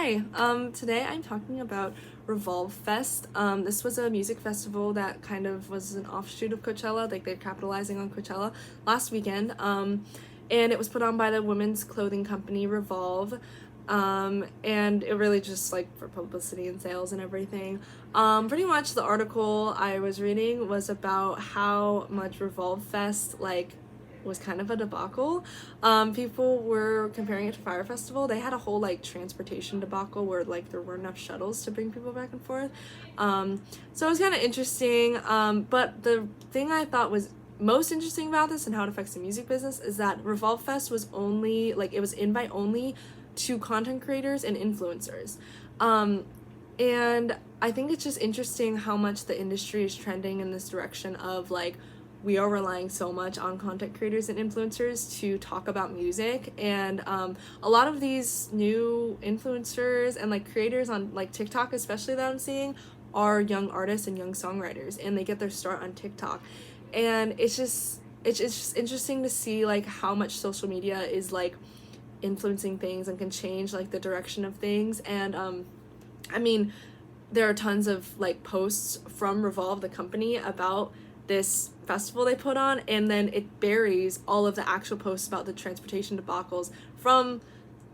Hi, today I'm talking about Revolve Fest. This was a music festival that kind of was an offshoot of Coachella, like they're capitalizing on Coachella last weekend. And it was put on by the women's clothing company Revolve. And it really just like for publicity and sales and everything. Pretty much the article I was reading was about how much Revolve Fest was kind of a debacle. People were comparing it to Fire Festival. They had a whole transportation debacle where there weren't enough shuttles to bring people back and forth. So it was kind of interesting. But the thing I thought was most interesting about this and how it affects the music business is that Revolve Fest was only it was invite only to content creators and influencers. And I think it's just interesting how much the industry is trending in this direction of we are relying so much on content creators and influencers to talk about music, and a lot of these new influencers and creators on TikTok especially that I'm seeing are young artists and young songwriters, and they get their start on TikTok. And it's just interesting to see how much social media is influencing things and can change the direction of things. And I mean, there are tons of posts from Revolve the company about this festival they put on, and then it buries all of the actual posts about the transportation debacles from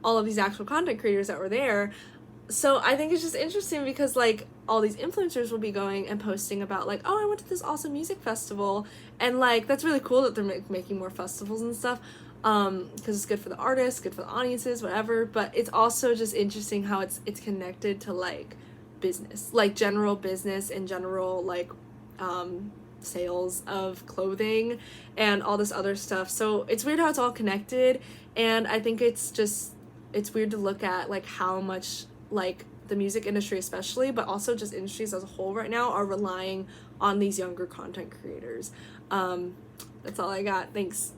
all of these actual content creators that were there. So I think it's just interesting because all these influencers will be going and posting about oh, I went to this awesome music festival, and that's really cool that they're making more festivals and stuff, because it's good for the artists, good for the audiences, whatever. But it's also just interesting how it's connected to business, general business and general sales of clothing and all this other stuff. So it's weird how it's all connected, and I think it's weird to look at how much the music industry especially, but also just industries as a whole right now, are relying on these younger content creators. That's all I got. Thanks.